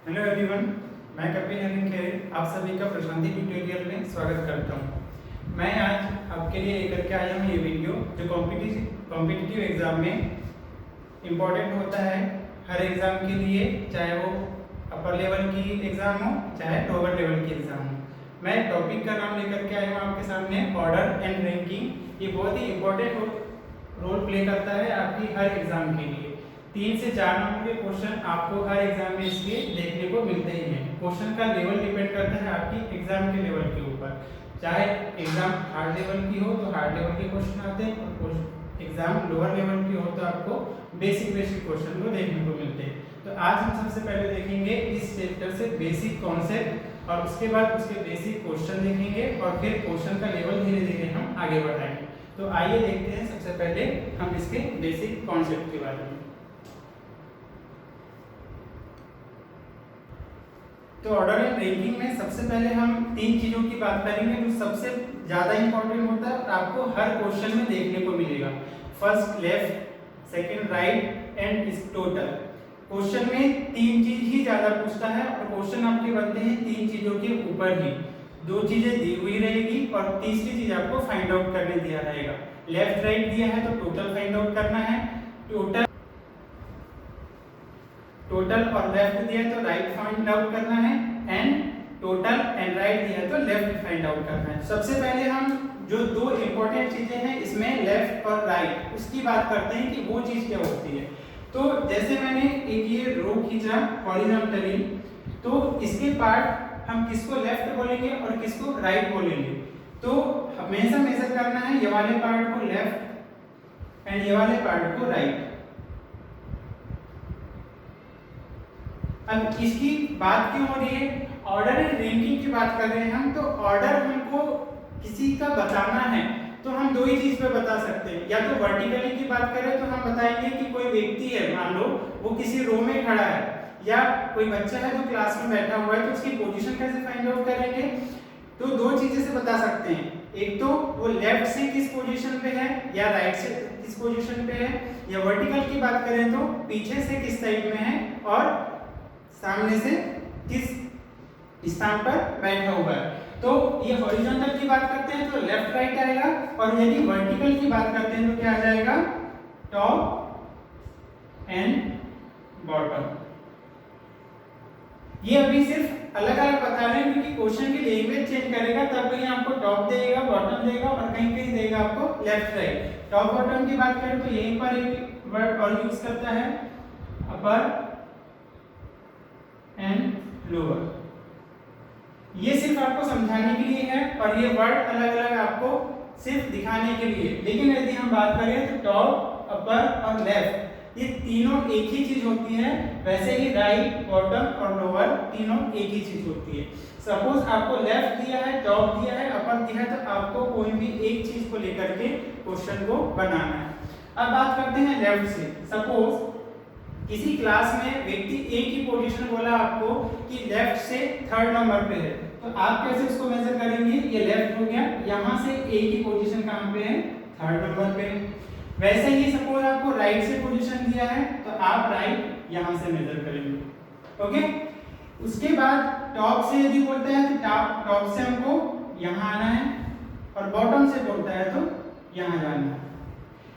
Hello everyone, मैं कपिल नवीन खेर आप सभी का प्रशांति ट्यूटोरियल में स्वागत करता हूं। मैं आज आपके लिए लेकर के आया हूं ये वीडियो जो कॉम्पिटिटिव एग्जाम में इम्पोर्टेंट होता है हर एग्जाम के लिए, चाहे वो अपर लेवल की एग्जाम हो चाहे लोअर लेवल की एग्जाम हो। मैं टॉपिक का नाम लेकर के आया हूँ आपके सामने, ऑर्डर एंड रैंकिंग। ये बहुत ही इम्पोर्टेंट रोल प्ले करता है आपकी हर एग्जाम के लिए। 3 से 4 नंबर के क्वेश्चन आपको हर एग्जाम में इसके देखने को मिलते ही हैं। क्वेश्चन का लेवल डिपेंड करता है आपकी एग्जाम के लेवल के ऊपर। चाहे एग्जाम हार्ड लेवल की हो तो हार्ड लेवल के क्वेश्चन आते हैं, और एग्जाम लोअर लेवल की हो तो आपको बेसिक क्वेश्चन को देखने को मिलते हैं। तो आज हम सबसे पहले देखेंगे इस चैप्टर से बेसिक कॉन्सेप्ट, और उसके बाद उसके बेसिक क्वेश्चन देखेंगे, और फिर क्वेश्चन का लेवल धीरे धीरे हम आगे बढ़ाएंगे। तो आइए देखते हैं सबसे पहले हम इसके बेसिक कॉन्सेप्ट के बारे में। तो ऑर्डर एंड रैंकिंग में सबसे पहले हम 3 चीजों की बात करेंगे जो सबसे ज्यादा इंपॉर्टेंट होता है और आपको हर क्वेश्चन में देखने को मिलेगा। First left, second right and total. Question में 3 चीज ही ज्यादा पूछता है और क्वेश्चन आपके बनते हैं 3 चीजों के ऊपर ही। 2 चीजें दी हुई रहेगी और तीसरी चीज आपको फाइंड आउट करने दिया रहेगा। लेफ्ट राइट दिया है तो टोटल फाइंड आउट करना है, टोटल और लेफ्ट दिया है तो राइट फाइंड आउट करना है, एंड टोटल एंड राइट दिया है तो लेफ्ट फाइंड आउट करना है। सबसे पहले हम जो 2 इंपॉर्टेंट चीजें हैं इसमें लेफ्ट और राइट, उसकी बात करते हैं कि वो चीज क्या होती है। तो जैसे मैंने एक ये रो खींचा हॉरिजॉन्टली, तो इसके पार्ट हम किसको लेफ्ट बोलेंगे और किसको राइट बोलेंगे। तो हमेशा मेजर करना है ये वाले पार्ट को लेफ्ट एंड ये वाले पार्ट को राइट। अब इसकी बात क्यों हो रही है, ऑर्डर एंड रैंकिंग की बात कर रहे हैं हम। तो ऑर्डर हमको किसी का बताना है तो हम 2 ही चीज पे बता सकते हैं। या तो वर्टिकली की बात करें तो हम बताएंगे कि कोई व्यक्ति है, मान लो वो किसी रो में खड़ा है, या कोई बच्चा है जो क्लास में बैठा हुआ है, तो उसकी पोजीशन कैसे फाइंड आउट करेंगे। तो 2 चीजें से बता सकते हैं, एक तो वो लेफ्ट से किस पोजीशन पे है या राइट से किस पोजीशन पे है, या वर्टिकल की बात करें तो पीछे से किस साइड में है और सामने से किस स्थान पर बैठा हुआ है। तो ये हॉरिजॉन्टल की बात करते हैं तो लेफ्ट राइट आएगा, और यदि वर्टिकल की बात करते हैं तो क्या आ जाएगा, टॉप एंड बॉटम। ये अभी सिर्फ अलग अलग बता रहे हैं क्योंकि क्वेश्चन की लैंग्वेज चेंज करेगा, तब कहीं आपको टॉप देगा, बॉटम देगा, और कहीं कहीं देगा आपको लेफ्ट राइट। टॉप बॉटम की बात करें तो यहीं पर एक वर्ड और यूज करता है, अपर एंड लोअर। ये सिर्फ आपको समझाने के लिए है और ये वर्ड अलग अलग आपको सिर्फ दिखाने के लिए। लेकिन यदि हम बात करें तो टॉप, अपर और लेफ्ट ये तीनों एक ही चीज होती है। वैसे ही राइट, बॉटम और लोअर तीनों एक ही चीज होती है। सपोज आपको लेफ्ट दिया है, टॉप दिया है, अपर दिया है, तो आपको कोई भी एक चीज को लेकर के क्वेश्चन को बनाना है। अब बात करते हैं लेफ्ट से। सपोज किसी क्लास में व्यक्ति एक ही पोजीशन बोला आपको कि लेफ्ट से 3rd नंबर पे है, तो आप कैसे उसको मेजर करेंगे, ये लेफ्ट हो गया, यहाँ से एक ही पोजीशन कहाँ पे है, 3rd नंबर पे। वैसे ही सपोज आपको राइट से पोजीशन दिया है तो आप राइट यहाँ से मेजर करेंगे। ओके, उसके बाद टॉप से यदि बोलता है तो टॉप से हमको यहाँ आना है, और बॉटम से बोलता है तो यहाँ जाना है।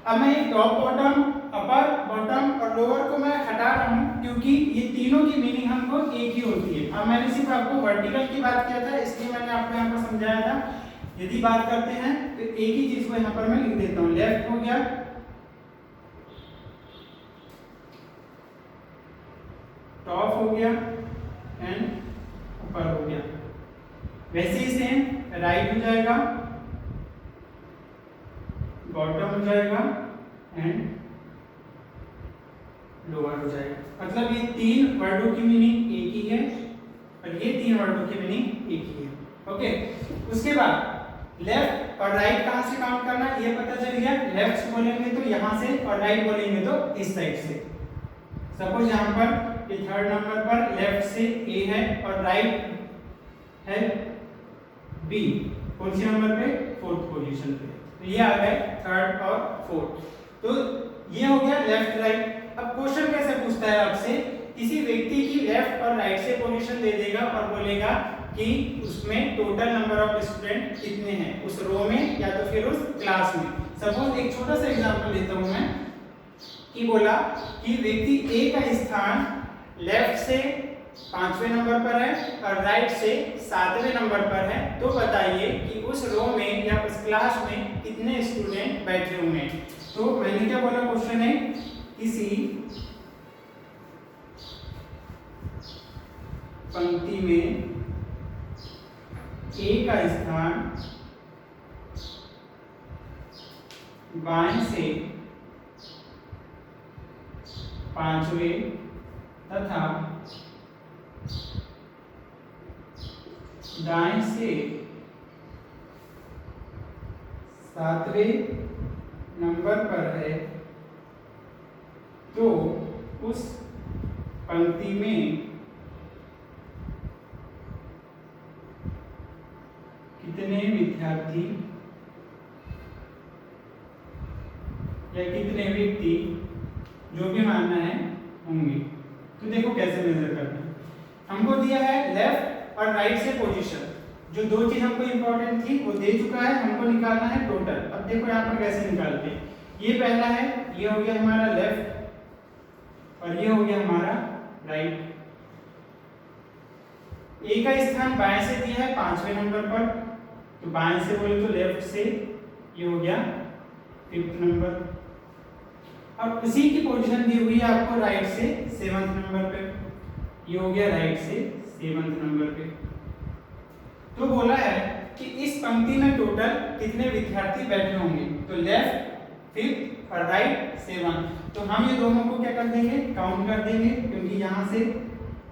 अब मैं ये टॉप, बॉटम, अपर, बॉटम और लोअर को मैं हटा रहा हूँ क्योंकि ये तीनों की मीनिंग हमको एक ही होती है। अब मैंने सिर्फ आपको वर्टिकल की बात किया था, इसलिए मैंने आपको यहाँ पर समझाया था। यदि बात करते हैं तो एक ही चीज को यहाँ पर मैं लिख देता हूँ, लेफ्ट हो गया, टॉप हो गया एंड अपर हो गया। वैसे ही सेम राइट हो जाएगा, बॉटम हो जाएगा एंड लोअर हो जाएगा। मतलब ये 3 वर्डों की मीनिंग एक ही है और ये 3 वर्डों की मीनिंग एक ही है। ओके, उसके बाद लेफ्ट और राइट कहां से काउंट करना ये पता चल गया। लेफ्ट से बोलेंगे तो यहां से, और राइट बोलेंगे तो इस साइड से। सपोज यहां पर ये 3rd नंबर पर लेफ्ट से ए है और राइट है बी, कौन सी नंबर पे, 4th पोजीशन पे। तो ये आ गए 3rd और 4th। तो ये हो गया लेफ्ट राइट। अब क्वेश्चन कैसे पूछता है आपसे किसी व्यक्ति की लेफ्ट और राइट से पोजीशन दे देगा और बोलेगा कि उसमें टोटल नंबर ऑफ स्टूडेंट कितने हैं उस रो में या तो फिर उस क्लास में। सपोज एक छोटा सा एग्जांपल लेता हूं मैं कि बोला कि व्यक्ति ए का स्थान लेफ्ट से 5वें नंबर पर है और राइट से 7वें नंबर पर है, तो बताइए कि उस रो में या उस क्लास में कितने स्टूडेंट बैठे हुए हैं। तो मैंने क्या बोला, क्वेश्चन है किसी पंक्ति में ए का स्थान बाएं से 5वें तथा दाएं से 7वें नंबर पर है, तो उस पंक्ति में कितने विद्यार्थी या कितने व्यक्ति जो भी मानना है होंगे। तो देखो कैसे मेजर करना है। हमको दिया है लेफ्ट और राइट से पोजीशन, जो दो चीज हमको इंपॉर्टेंट थी वो दे चुका है, हमको निकालना है टोटल। अब देखो यहाँ पर कैसे निकालते हैं। ये पहला है, ये हो गया हमारा लेफ्ट और ये हो गया हमारा राइट। ए का स्थान बाएं से दिया है 5वें नंबर पर, तो बाएं से बोले तो लेफ्ट से ये हो गया 5th नंबर, और उसी की पोजीशन दी हुई है आपको राइट से 7th नंबर पे, ये हो गया राइट से 7th नंबर पे। तो बोला है कि इस पंक्ति में टोटल कितने विद्यार्थी बैठे होंगे, तो लेफ्ट 5th और राइट 7th। तो हम ये दोनों को क्या कर देंगे, काउंट कर देंगे, क्योंकि यहाँ से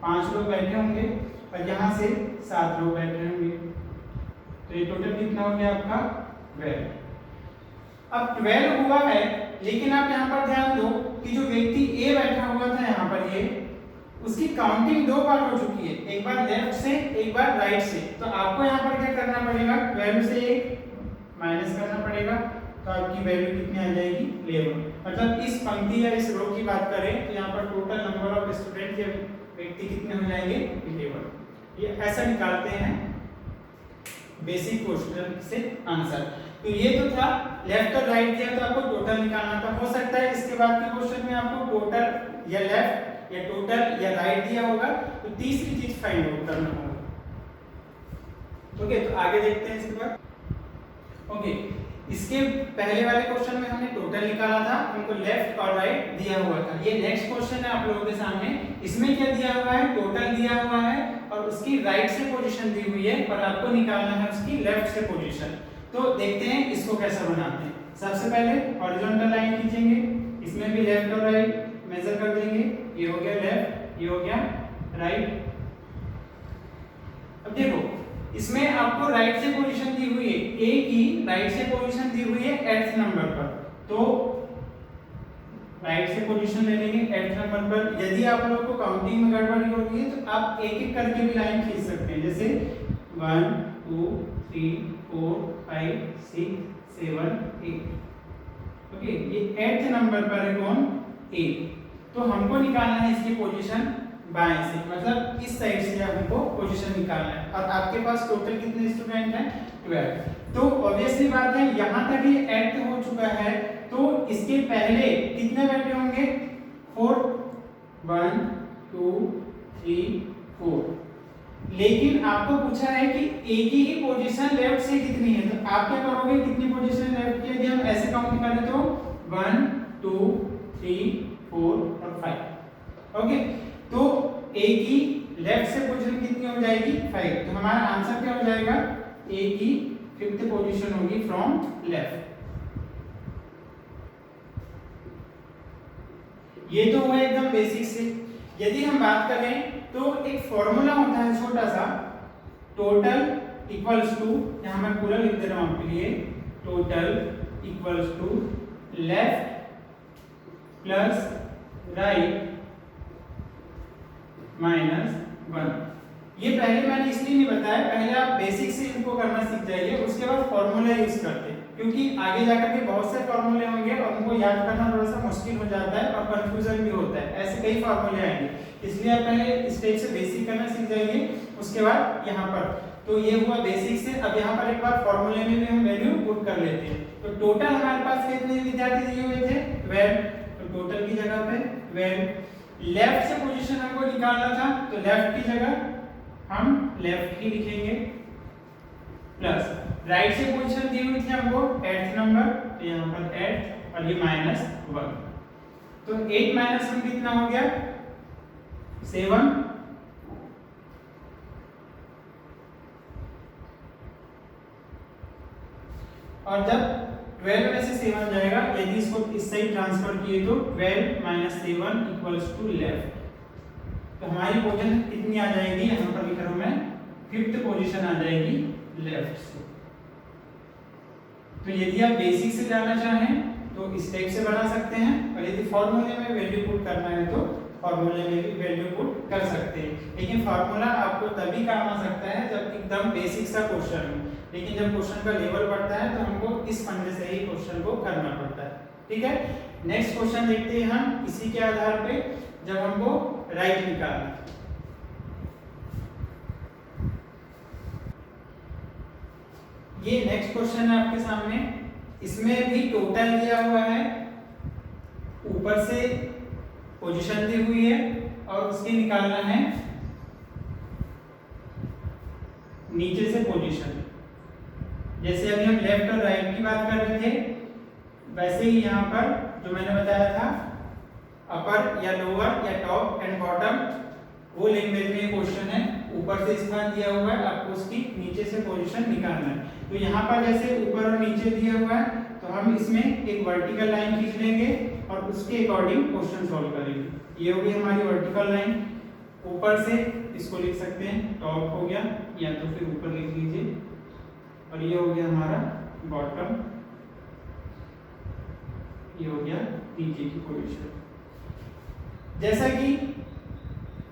5 लोग बैठे होंगे और यहाँ से 7 लोग बैठे होंगे, तो ये टोटल कितना हो गया आपका 12। अब 12 हुआ है, लेकिन आप यहाँ पर ध्यान दो कि जो व्यक्ति ए बैठा हुआ था यहाँ पर, ये उसकी काउंटिंग 2 बार हो चुकी है, एक बार लेफ्ट से एक बार राइट से। तो आपको यहाँ पर क्या करना पड़ेगा, 12 से 1 माइनस करना पड़ेगा, तो आपकी वैल्यू कितनी आ जाएगी 11। मतलब इस पंक्ति या इस रो की बात करें तो यहाँ पर टोटल नंबर ऑफ स्टूडेंट या व्यक्ति कितने हो जाएंगे 11। ये ऐसा निकालते हैं बेसिक क्वेश्चन से आंसर। तो ये तो था लेफ्ट और राइट दिया, तो आपको टोटल निकालना था। हो सकता है इसके बाद के क्वेश्चन में आपको टोटल या लेफ्ट या टोटल या राइट दिया होगा, तो तीसरी चीज फाइंड आउट करना होगा। ओके, तो आगे देखते हैं इसके बाद। ओके, इसके पहले वाले क्वेश्चन में हमने टोटल निकाला था, हमको लेफ्ट और राइट दिया हुआ था। ये नेक्स्ट क्वेश्चन है आप लोगों के सामने, इसमें क्या दिया हुआ है, टोटल दिया हुआ है और उसकी राइट से पोजीशन दी हुई है, और आपको निकालना है उसकी लेफ्ट से पोजीशन। तो देखते हैं इसको कैसे बनाते हैं। सबसे पहले हॉरिजॉन्टल लाइन खींचेंगे, इसमें भी लेफ्ट और राइट मेजर कर देंगे, ये हो गया लेफ्ट, ये हो गया राइट। अब देखो इसमें आपको राइट से पोजीशन दी हुई है, ए की राइट से पोजीशन दी हुई है 8th नंबर पर, तो राइट से पोजीशन ले लेंगे 8th नंबर पर। यदि आप लोग को काउंटिंग में गड़बड़ी हो रही है तो आप एक एक करके भी लाइन खींच सकते हैं, जैसे 1 2 3 4 5 6 7 8। ओके, ये 8th नंबर पर है कौन, ए। तो हमको निकालना है इसकी पोजीशन बाएं से, मतलब इस साइड से हमको पोजीशन निकालना है। और आपके पास टोटल कितने स्टूडेंट हैं 12। तो ऑब्वियसली बात है यहाँ तक ये 8th हो चुका है, तो इसके पहले कितने बैठे होंगे 4, 1 2 3 4। लेकिन आपको पूछा है कि ए की ही पोजीशन लेफ्ट से कितनी है, तो आप क्या करोगे, कितनी पोजीशन लेफ्ट की, यदि हम ऐसे काउंट करें तो 1 2 3 4 और 5। ओके, तो ए की लेफ्ट से पोजीशन कितनी हो जाएगी 5। तो हमारा आंसर क्या हो जाएगा, ए की 5th पोजीशन होगी फ्रॉम लेफ्ट। ये तो हुआ एकदम बेसिक से। यदि हम बात करें तो एक फॉर्मूला होता है छोटा सा, टोटल इक्वल्स टू, यहां मैं पूरा लिख दे रहा हूं आपके लिए, total equals to left plus right minus 1। ये पहले मैंने इसलिए नहीं बताया, पहले आप बेसिक से इनको करना सीख जाइए, उसके बाद फॉर्मूला यूज करते हैं। क्योंकि आगे जाकर के बहुत से फॉर्मूले होंगे और उनको याद करना थोड़ा सा मुश्किल हो जाता है और कंफ्यूजन भी होता है, ऐसे कई फॉर्मूले आएंगे, इसलिए आप पहले स्टेप से बेसिक करना सीख जाइए, उसके बाद यहाँ पर तो ये हुआ बेसिक से। अब यहाँ पर एक बार फॉर्मूले में भी हम वैल्यू पुट कर लेते हैं। तो टोटल हमारे पास कितने विद्यार्थी दिए हुए थे 12, तो टोटल की जगह पे 12। लेफ्ट से पोजीशन हमको निकालना था तो लेफ्ट की जगह हम लेफ्ट ही लिखेंगे, प्लस राइट से पोजीशन दी हुई थी हमको 8th नंबर, तो यहाँ पर 8 और ये -1, तो 8 - 1 कितना हो गया 7। और जब 12 में से 7 जाएगा, यदि इसको इस साइड ट्रांसफर किए तो 12 - 7 = लेफ्ट, तो हमारी पोजीशन कितनी आ जाएगी, यहाँ पर लिख रहा हूं मैं 5th पोजीशन आ जाएगी लेफ्ट से। तो यदि आप बेसिक से जाना चाहें तो इस टाइप से बना सकते हैं, और यदि फॉर्मूले में वैल्यू पुट करना है तो फॉर्मूले में भी वैल्यू पुट कर सकते हैं। लेकिन फार्मूला आपको तभी काम आ सकता है जब एकदम बेसिक सा क्वेश्चन हो, लेकिन जब क्वेश्चन का लेवल बढ़ता है तो हमको इस फंडे से ही क्वेश्चन को करना पड़ता है। ठीक है, नेक्स्ट क्वेश्चन देखते हैं हम इसी के आधार पे, जब हमको राइट निकालना। ये नेक्स्ट क्वेश्चन है आपके सामने, इसमें भी टोटल दिया हुआ है, ऊपर से पोजीशन दी हुई है और उसके निकालना है नीचे से पोजीशन। जैसे अभी हम लेफ्ट और राइट की बात कर रहे थे, वैसे ही यहाँ पर जो मैंने बताया था अपर या लोअर या टॉप एंड बॉटम, वो लैंग्वेज में क्वेश्चन है। ऊपर से स्थान दिया हुआ है, आपको उसकी नीचे से पोजीशन निकालना है। तो यहाँ पर जैसे ऊपर और नीचे दिया हुआ है, तो हम इसमें एक वर्टिकल लाइन खींच लेंगे और उसके अकॉर्डिंग क्वेश्चन सॉल्व करेंगे। ये होगी हमारी वर्टिकल लाइन। ऊपर से इसको लिख सकते हैं टॉप हो गया, या तो फिर ऊपर लिख लीजिए, और ये हो गया हमारा बॉटम, ये हो गया नीचे की पोजीशन। जैसा कि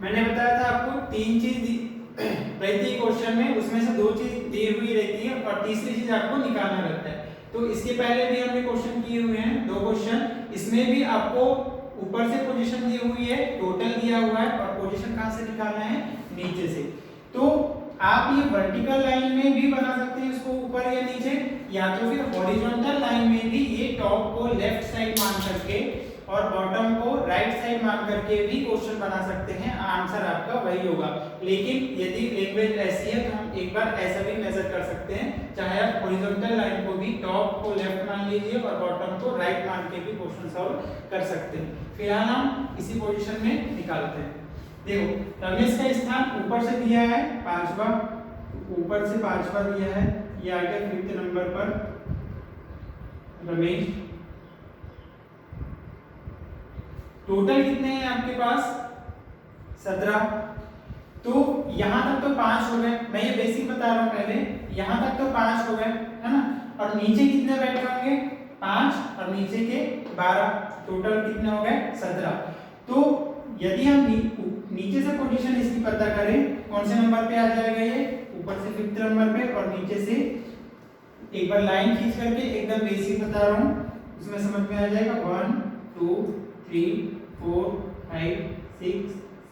मैंने बताया था आपको 3 चीज रहती है क्वेश्चन में, उसमें से 2 चीज दी हुई रहती है और तीसरी चीज आपको निकालना रहता है। तो इसके पहले भी हमने क्वेश्चन किए हुए हैं 2 क्वेश्चन, इसमें भी आपको ऊपर से पोजीशन दी हुई है, टोटल दिया हुआ है, और पोजीशन कहां से निकालना है नीचे से। तो आप ये वर्टिकल लाइन में भी बना सकते हैं इसको ऊपर या नीचे, या तो फिर हॉरिजॉन्टल लाइन में भी ये टॉप को लेफ्ट साइड मान करके और बॉटम को राइट साइड मान करके भी क्वेश्चन बना सकते हैं, आंसर आपका वही होगा। लेकिन यदि लैंग्वेज ऐसी है तो हम एक बार ऐसा भी मेजर कर सकते हैं, चाहे आप हॉरिजॉन्टल लाइन को भी टॉप को लेफ्ट मान लीजिए और बॉटम को राइट मान के भी क्वेश्चन सॉल्व कर सकते हैं। फिलहाल हम इसी पोजीशन में निकालते हैं। देखो रमेश का स्थान ऊपर से दिया है 5वां, ऊपर से 5वां दिया है, ये आ गया 5th नंबर पर रमेश। टोटल कितने हैं आपके पास 17। तो यहां तक तो 5 हो गए, मैं ये बेसिक बता रहा हूं पहले, यहां तक तो 5 हो गए है ना, और नीचे कितने बैठे होंगे 5 और नीचे के 12, टोटल कितने हो गए 17। तो यदि हम नीचे से पोजीशन इसकी पता करें, कौन से नंबर पे आ जाएगा ये, ऊपर से 5th नंबर पे, और नीचे से एक बार लाइन खींच करके एकदम बेसिक बता रहा हूं, उसमें समझ में आ जाएगा 1 2 3 4 5 6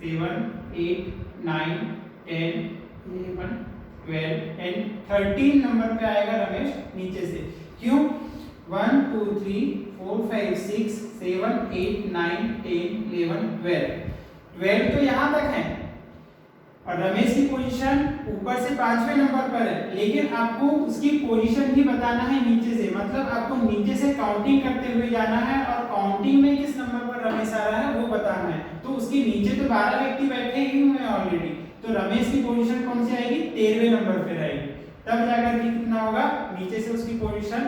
7 8 9 10 11 12 एंड 13 नंबर पे आएगा रमेश नीचे से। क्यों 1 2 3 4 5 6 7 8 9 10 11 12 तो यहाँ तक है, और रमेश की पोजीशन ऊपर से 5वें नंबर पर है, लेकिन आपको उसकी पोजीशन ही बताना है नीचे से, मतलब आपको नीचे से काउंटिंग करते हुए जाना है और काउंटिंग में किस नंबर पर रमेश आ रहा है वो बताना है। तो उसके नीचे तो 12 व्यक्ति बैठे ही हुए हैं ऑलरेडी, तो रमेश की पोजीशन कौन सी आएगी 13वें नंबर पर आएगी, तब जाकर के कितना होगा, नीचे से उसकी पोजीशन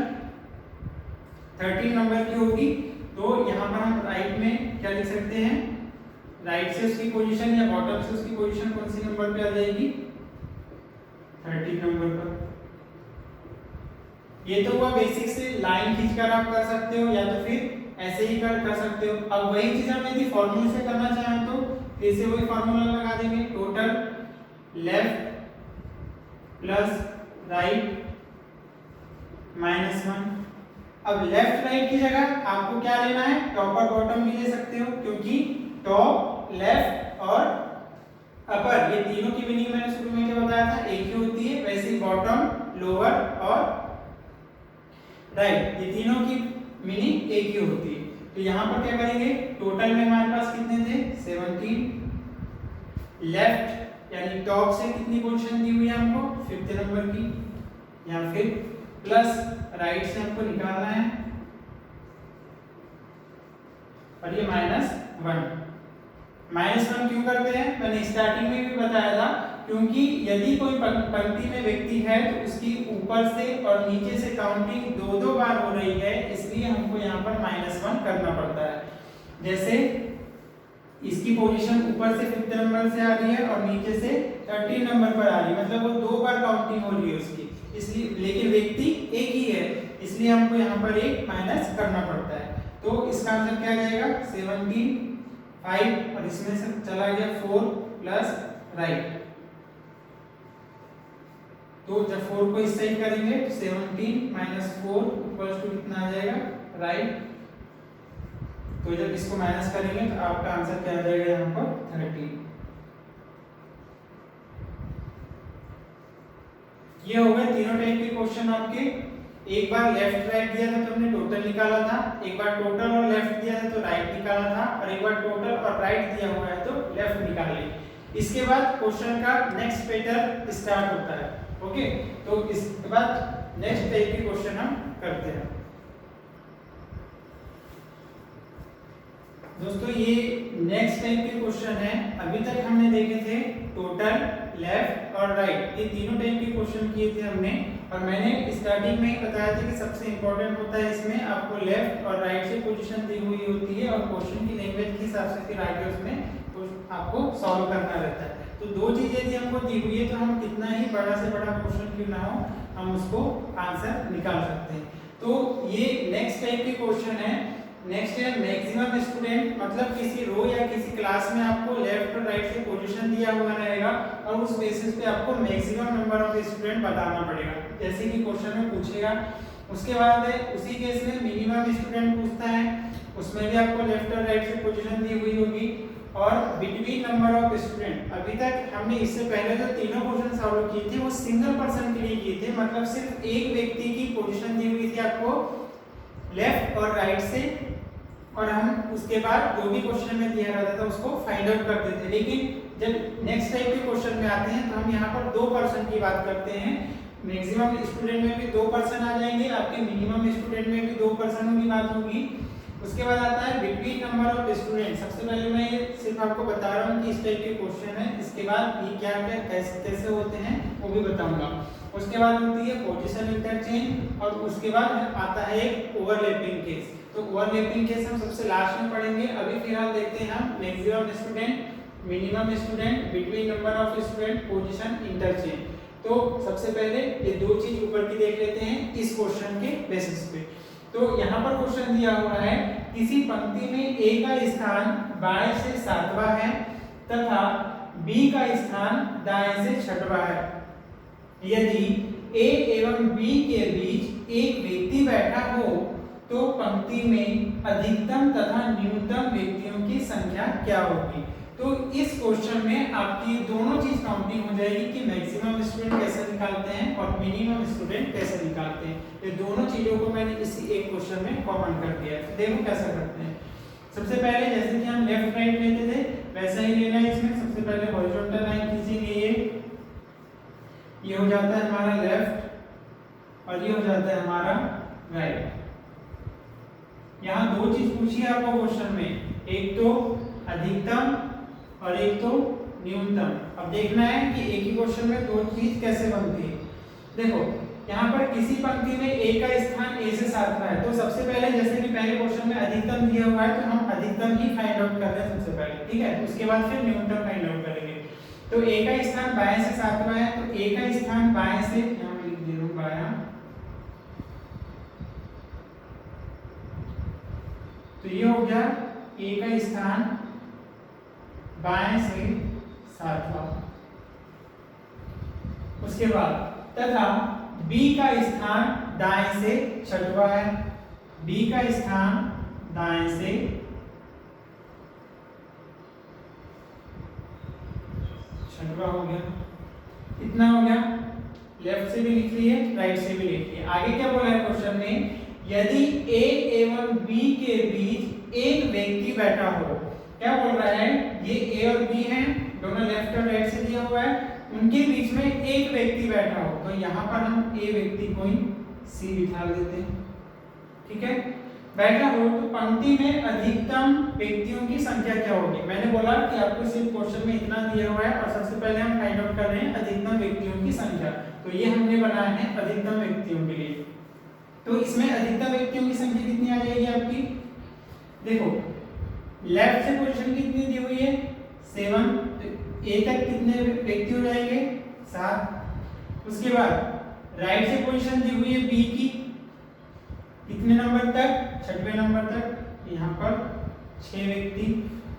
13 नंबर की होगी। तो यहाँ पर हम राइट में क्या लिख सकते हैं, राइट से उसकी पोजीशन या बॉटम से उसकी पोजीशन कौन सी नंबर पे आ जाएगी 13 नंबर पर। ये तो हुआ बेसिक से, लाइन खींचकर आप कर सकते हो या तो फिर ऐसे ही कर सकते हो। अब वही चीज हम यदि फॉर्मूले से करना चाहें तो फिर से वही फॉर्मूला लगा देंगे, टोटल लेफ्ट प्लस राइट -1 अब लेफ्ट राइट की जगह आपको क्या लेना है, टॉप और बॉटम भी ले सकते हो, क्योंकि टॉप, लेफ्ट और अपर ये तीनों की मीनिंग मैंने शुरू में क्या बताया था, एक ही होती है। वैसे ही बॉटम, लोअर और राइट ये तीनों की मीनिंग एक ही होती है। तो यहाँ पर क्या करेंगे, टोटल में हमारे पास कितने थे 17। लेफ्ट यानी टॉप से कितनी पोजीशन दी हुई है हमको 5th नंबर की, या फिर प्लस राइट से हमको निकालना है और ये -1। -1 क्यों करते हैं, मैंने स्टार्टिंग में भी बताया था, क्योंकि यदि कोई पंक्ति में व्यक्ति है तो उसकी ऊपर से और नीचे से काउंटिंग दो बार हो रही है, इसलिए हमको यहाँ पर -1 करना पड़ता है। जैसे इसकी पोजीशन ऊपर से 5th नंबर से आ रही है और नीचे से 13 नंबर पर आ रही है, मतलब वो 2 बार काउंटिंग हो रही है उसकी, इसलिए लेकिन व्यक्ति एक ही है, इसलिए हमको यहाँ पर एक माइनस करना पड़ता है। तो इसका आंसर क्या आ जाएगा 17, 5 और इसमें से चला गया 4 प्लस राइट। तो जब 4 को इस साइड करेंगे 17 - 4 इक्वल्स टू कितना आ जाएगा राइट। तो जब इसको माइनस करेंगे तो आपका आंसर क्या आ जाएगा यहाँ पर 30। ये हो गए तीनों टाइप के क्वेश्चन आपके। एक बार लेफ्ट राइट दिया था तो हमने टोटल निकाला था, एक बार टोटल और लेफ्ट दिया था तो राइट निकाला था, और एक बार टोटल और राइट दिया हुआ है तो लेफ्ट निकालिए। इसके बाद क्वेश्चन का नेक्स्ट पैटर्न स्टार्ट होता है। ओके, तो इसके बाद नेक्स्ट टाइप के क्वेश्चन हम करते हैं। दोस्तों ये नेक्स्ट टाइप के क्वेश्चन है। अभी तक हमने देखे थे टोटल, लेफ्ट और राइट, ये तीनों टाइप के क्वेश्चन किए थे हमने, और मैंने स्टार्टिंग में ही बताया था कि सबसे इंपॉर्टेंट होता है इसमें आपको लेफ्ट और राइट से पोजीशन दी हुई होती है, और क्वेश्चन की लैंग्वेज के हिसाब से फिर आगे उसमें आपको सॉल्व करना रहता है। तो दो चीजें यदि हमको दी हुई है तो हम कितना ही बड़ा से बड़ा क्वेश्चन क्यों ना हो, हम उसको आंसर निकाल सकते हैं। तो ये नेक्स्ट टाइप के क्वेश्चन है। नेक्स्ट है मैक्सिमम स्टूडेंट, मतलब किसी रो या किसी क्लास में आपको लेफ्ट और राइट से पोजीशन दिया हुआ रहेगा और उस बेसिस पे आपको मैक्सिमम नंबर ऑफ स्टूडेंट बताना पड़ेगा, जैसे कि क्वेश्चन में पूछेगा। उसके बाद उसी केस में मिनिमम स्टूडेंट पूछता है, उसमें भी आपको लेफ्ट और राइट से पोजीशन दी हुई होगी, और बिटवीन नंबर ऑफ स्टूडेंट। अभी तक हमने इससे पहले जो तीनों क्वेश्चन सॉल्व किए थे वो सिंगल पर्सन के लिए किए थे, मतलब सिर्फ एक व्यक्ति की पोजीशन दी हुई थी आपको लेफ्ट और राइट से, और हम उसके बाद जो भी क्वेश्चन में दिया रहता था उसको फाइंड आउट करते थे। लेकिन जब नेक्स्ट टाइप के क्वेश्चन में आते हैं तो हम यहाँ पर 2 पर्सन की बात करते हैं। मैक्सिमम स्टूडेंट में भी 2 पर्सन आ जाएंगे, आपके मिनिमम स्टूडेंट में भी 2 पर्सनों की बात होगी। उसके बाद आता है बिटवीन नंबर ऑफ स्टूडेंट। सबसे पहले मैं ये सिर्फ आपको बता रहा हूँ कि इस टाइप के क्वेश्चन है, इसके बाद ये क्या क्या कैसे होते हैं वो भी बताऊंगा। उसके बाद होती है पोजीशन इंटरचेंज, और उसके बाद आता है एक ओवरलैपिंग केस। तो ओवरलैपिंग केस हम सबसे लास्ट में पढ़ेंगे। अभी फिलहाल देखते हैं हम maximum student, minimum student, between number of student, position interchange. तो सबसे पहले ये 2 चीज ऊपर की देख लेते हैं इस क्वेश्चन के बेसिस पे। तो यहाँ पर क्वेश्चन दिया हुआ है, किसी पंक्ति में ए का स्थान बाएं से 7वां है तथा बी का स्थान दाएं से 6वां है। यदि ए एवं बी के बीच एक व्यक्ति बैठा हो तो पंक्ति में अधिकतम तथा न्यूनतम व्यक्तियों की संख्या क्या होगी। तो इस क्वेश्चन में आपकी दोनों चीज काउंटिंग हो जाएगी कि मैक्सिमम स्टूडेंट कैसे निकालते हैं और मिनिमम स्टूडेंट कैसे निकालते हैं। ये दोनों चीजों को मैंने इसी एक क्वेश्चन में कॉमन कर दिया है। देखो कैसे करते हैं। सबसे पहले जैसे कि हम लेफ्ट राइट लेते थे वैसा ही लेना है इसमें। सबसे पहले हॉरिजॉन्टल लाइन खींचेंगे, ये हो जाता है हमारा लेफ्ट और ये हो जाता है हमारा राइट। यहाँ 2 चीज पूछी है आपको क्वेश्चन में, एक तो अधिकतम और एक तो न्यूनतम। अब देखना है कि एक ही क्वेश्चन में 2 चीज कैसे बनती है। देखो यहाँ पर किसी पंक्ति में ए का स्थान ए से 7वां है, तो सबसे पहले जैसे कि पहले क्वेश्चन में अधिकतम दिया हुआ है तो हम अधिकतम ही फाइंड आउट कर रहे हैं सबसे पहले, ठीक है। उसके बाद फिर न्यूनतम फाइंड आउट करेंगे। तो ए का स्थान बाएं से 7वां है, तो ए का स्थान बाएं से, यहाँ मैं लिख दे रहा हूँ बायां, तो ये हो गया ए का स्थान बाएं से 7वां। उसके बाद तथा बी का स्थान दाएं से 6वां है, बी का स्थान दाएं से छठवां हो गया, इतना हो गया। लेफ्ट से भी लिख लिए, राइट से भी लिख लिए। आगे क्या बोला है क्वेश्चन में, यदि ए एवं बी के बीच एक व्यक्ति बैठा हो। क्या बोल रहा है, ये ए और बी हैं, दोनों लेफ्ट और राइट से दिया हुआ है, उनके बीच में एक व्यक्ति बैठा हो, तो यहाँ पर हम ए व्यक्ति को ही सी बिठा देते हैं। ठीक है, बैठा हो तो पंक्ति में अधिकतम व्यक्तियों की संख्या क्या होगी। मैंने बोला कि आपको सिर्फ क्वेश्चन में इतना दिया हुआ है और सबसे पहले हम फाइंड आउट कर रहे हैं अधिकतम व्यक्तियों की संख्या। तो ये हमने बनाया है अधिकतम व्यक्तियों के लिए। तो इसमें अधिकतम व्यक्तियों की संख्या कितनी आ जाएगी आपकी, देखो लेफ्ट से पोजीशन कितनी दी हुई है 7, तो ए तक कितने व्यक्ति हो जाएंगे 7। उसके बाद राइट से पोजीशन दी हुई है बी की, कितने नंबर तक, 6वें नंबर तक, यहाँ पर 6 व्यक्ति।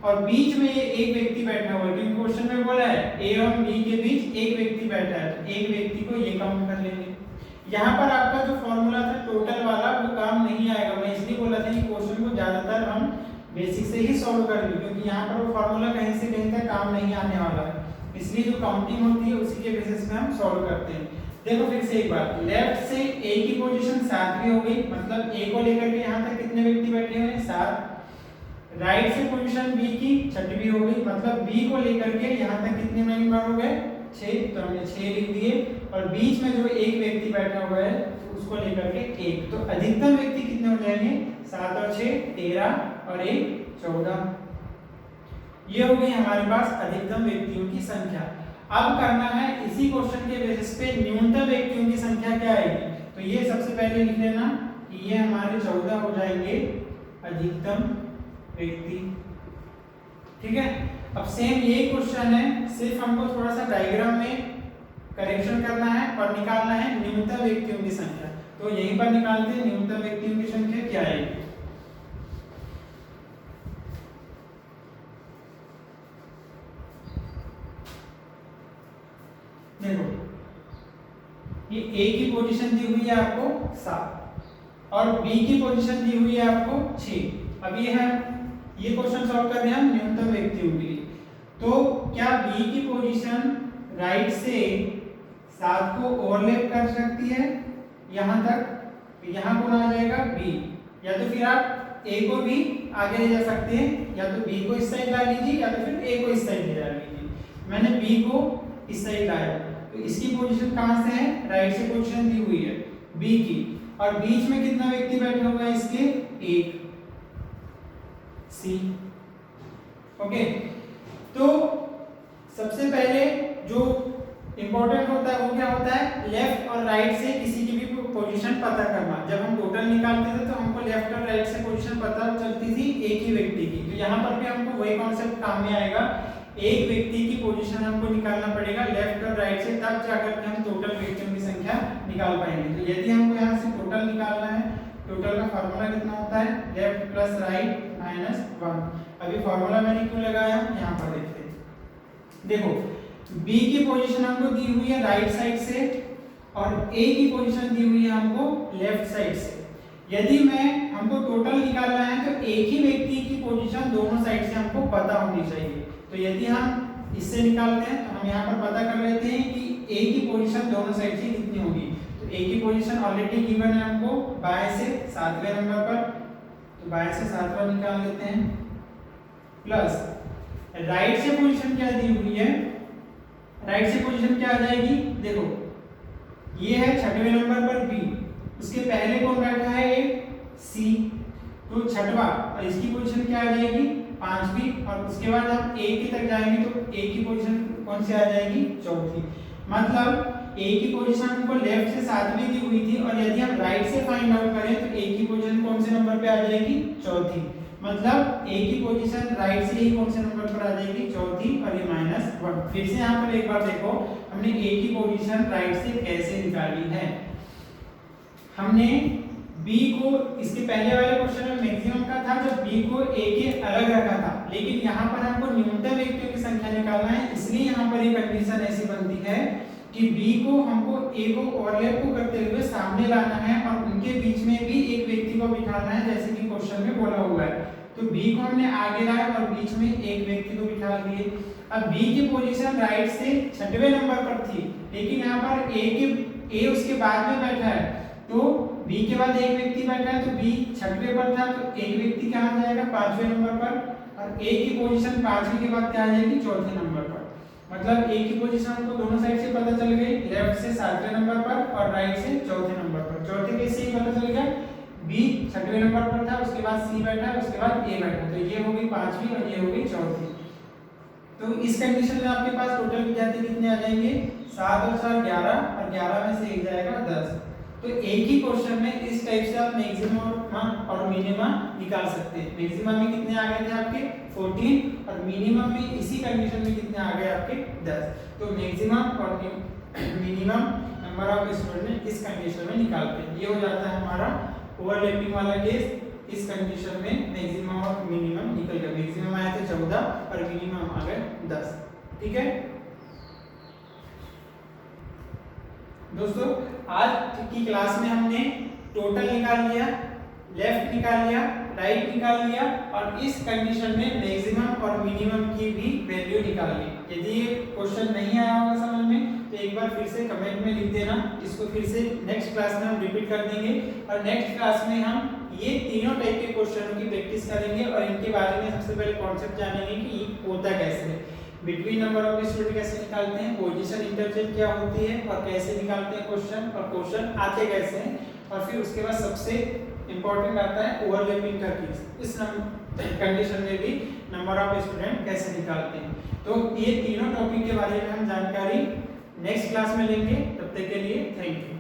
और बीच में ये एक व्यक्ति बैठा हुआ है, क्योंकि क्वेश्चन में बोला है ए और बी के बीच एक व्यक्ति बैठा है, तो एक व्यक्ति को ये काउंट कर लेंगे। यहाँ पर आपका जो फॉर्मूला था टोटल वाला वो काम नहीं आएगा। मैं इसलिए बोला था कि क्वेश्चन को ज्यादातर हम बेसिक से ही सॉल्व कर लें, क्योंकि यहाँ पर वो फॉर्मूला कहीं से कहीं तक काम नहीं आने वाला है। इसलिए जो काउंटिंग होती है उसी के बेसिस पे हम सॉल्व करते हैं। देखो फिर से एक बार, लेफ्ट से ए की पोजीशन 7वीं हो गई, मतलब ए को लेकर के यहाँ तक कितने व्यक्ति बैठे हुए हैं 7। राइट से पोजीशन बी की 6वीं हो गई, मतलब बी को लेकर के यहाँ तक कितने मेंबर हो गए 6, तो हमने 6 लिख दिए। और बीच में जो एक व्यक्ति बैठा हुआ है तो उसको लेकर के 1, तो अधिकतम व्यक्ति कितने हो जाएंगे 7 और 6 13 और 1 14। ये हो गई हमारे पास अधिकतम व्यक्तियों की संख्या। अब करना है इसी क्वेश्चन के बेसिस पे न्यूनतम व्यक्तियों की संख्या क्या आएगी। तो ये सबसे पहले लिख लेना कि ये हमारे 14 हो जाएंगे अधिकतम व्यक्ति। ठीक है, अब सेम यही क्वेश्चन है, सिर्फ हमको थोड़ा सा डायग्राम में करेक्शन करना है और निकालना है न्यूनतम व्यक्तियों की संख्या। तो यहीं पर निकालते हैं न्यूनतम व्यक्तियों की संख्या क्या आएगी। देखो ये ए की पोजीशन दी हुई है आपको 7 और बी की पोजीशन दी हुई है आपको 6। अब ये क्वेश्चन सॉल्व कर रहे हैं हम न्यूनतम व्यक्तियों के लिए। तो क्या बी की पोजीशन राइट से 7 को ओवरलैप कर सकती है यहाँ तक, तो यहाँ कौन आ जाएगा बी, या तो फिर आप ए को भी आगे ले जा सकते हैं, या तो बी को इस साइड ला लीजिए या तो फिर ए को इस साइड ले जा लीजिए। मैंने बी को इस साइड लाया, तो इसकी पोजीशन कहाँ से है, राइट से पोजीशन दी हुई है बी की, और बीच में कितना व्यक्ति बैठा हुआ है इसके 1 सी। ओके, तो सबसे पहले जो इंपॉर्टेंट होता है वो क्या होता है, लेफ्ट और राइट से किसी की भी पोजीशन पता करना। जब हम टोटल निकालते थे तो हमको लेफ्ट और राइट से पोजीशन पता चलती थी एक ही व्यक्ति की, तो यहाँ पर भी हमको वही कॉन्सेप्ट काम में आएगा। एक व्यक्ति की पोजीशन हमको निकालना पड़ेगा लेफ्ट और राइट से, तब जाकर के हम टोटल व्यक्तियों की संख्या निकाल पाएंगे। तो यदि हमको यहाँ से टोटल निकालना है, टोटल का फॉर्मूला कितना होता है, लेफ्ट प्लस राइट माइनस 1। अभी फॉर्मूला मैंने क्यों लगाया, यहाँ पर देखते हैं। देखो बी की पोजीशन हमको दी हुई है राइट साइड से और ए की पोजीशन दी हुई है हमको लेफ्ट साइड से। यदि हमको टोटल निकालना है तो एक ही व्यक्ति की पोजीशन दोनों साइड से हमको पता होनी चाहिए। तो यदि हम इससे निकालते हैं तो हम यहाँ पर पता कर लेते हैं कि ए की पोजीशन दोनों साइड से कितनी होगी। तो ए की पोजीशन ऑलरेडी गिवन है हमको बाएं से 7वें नंबर पर, तो बाएं से 7वां निकाल लेते हैं, प्लस राइट से पोजीशन क्या दी हुई है, राइट से पोजीशन क्या आ जाएगी, देखो ये है 6वें नंबर पर बी, उसके पहले कौन बैठा है एक सी, तो 6वां, और इसकी पोजीशन क्या आ जाएगी 5वीं, और उसके बाद हम ए की तक जाएंगे तो ए की पोजीशन कौन सी आ जाएगी 4थी। मतलब ए की पोजीशन हमको लेफ्ट से 7वीं दी हुई थी, और यदि हम राइट से फाइंड आउट करें तो ए की पोजीशन कौन से नंबर पे आ जाएगी 4थी। मतलब ए की पोजीशन राइट से ही कौन से नंबर पर आ जाएगी 4थी, और ये -1। फिर से यहाँ पर एक बार देखो हमने ए की पोजीशन राइट से कैसे निकाली है। हमने बी को इसके पहले वाले क्वेश्चन में मैक्सिमम का था जब बी को ए के अलग रखा था, लेकिन यहाँ पर हमको न्यूनतम व्यक्तियों की संख्या निकालना है, इसलिए यहाँ पर एक कंडीशन ऐसी बनती है कि बी को हमको ए को ओवरलैप को करते हुए सामने लाना है और उनके उनके बीच में भी एक व्यक्ति को बिठाना है, जैसे कि क्वेश्चन में बोला हुआ है। तो बी को हमने आगे लाया और बीच में एक व्यक्ति को बिठा दिए। अब बी की पोजीशन राइट से 6वें नंबर पर थी, लेकिन यहाँ पर ए उसके बाद में बैठा है, तो बी के बाद एक व्यक्ति बैठा है, तो बी 6वें पर था, तो एक व्यक्ति कहाँ जाएगा 5वें नंबर पर, और ए की पोजीशन 5वीं के बाद क्या आ जाएगी 4थे नंबर पर। मतलब ए की पोजीशन हमको दोनों साइड से पता चल गई, लेफ्ट से 7वें नंबर पर और राइट से 4थे नंबर पर। चौथे कैसे ही पता चल गया, बी 6वें नंबर पर था, उसके बाद सी बैठा है, उसके बाद ए बैठा, तो ये होगी 5वीं और ये होगी 4थी। तो इस कंडीशन में आपके पास टोटल विद्यार्थी कितने आ जाएंगे, 7 और 4 11, और 11 में से एक जाएगा 10। तो एक ही क्वेश्चन में इस टाइप से आप मैक्सिमम और मिनिमम निकाल सकते हैं। मैक्सिमम में कितने आ गए थे आपके 14, और मिनिमम में इसी कंडीशन में कितने आ गए आपके 10। तो मैक्सिमम और मिनिमम नंबर ऑफ स्टूडेंट इस कंडीशन में निकालते हैं। ये हो जाता है हमारा ओवरलैपिंग वाला केस। इस कंडीशन में मैक्सिमम और मिनिमम निकल गया। मैक्सिमम आया था 14 और मिनिमम आ गए 10। ठीक है दोस्तों, आज की क्लास में हमने टोटल निकाल लिया, लेफ्ट निकाल लिया, राइट निकाल लिया, और इस कंडीशन में मैक्सिमम और मिनिमम की भी वैल्यू निकाल ली। यदि ये क्वेश्चन नहीं आया होगा समझ में तो एक बार फिर से कमेंट में लिख देना। इसको फिर से नेक्स्ट क्लास में हम रिपीट कर देंगे, और नेक्स्ट क्लास में हम ये तीनों टाइप के क्वेश्चनों की प्रैक्टिस करेंगे, और इनके बारे में सबसे पहले कॉन्सेप्ट जानेंगे कि ये होता कैसे है, बिटवीन नंबर ऑफ स्टूडेंट कैसे निकालते हैं, पोजीशन इंटरचेंज क्या होती है और कैसे निकालते हैं क्वेश्चन, और क्वेश्चन आते कैसे हैं, और फिर उसके बाद सबसे इंपॉर्टेंट आता है ओवरलैपिंग का केस। इस कंडीशन में भी नंबर ऑफ स्टूडेंट कैसे निकालते हैं। तो ये तीनों टॉपिक के बारे में हम जानकारी नेक्स्ट क्लास में लेंगे। तब तक के लिए थैंक यू।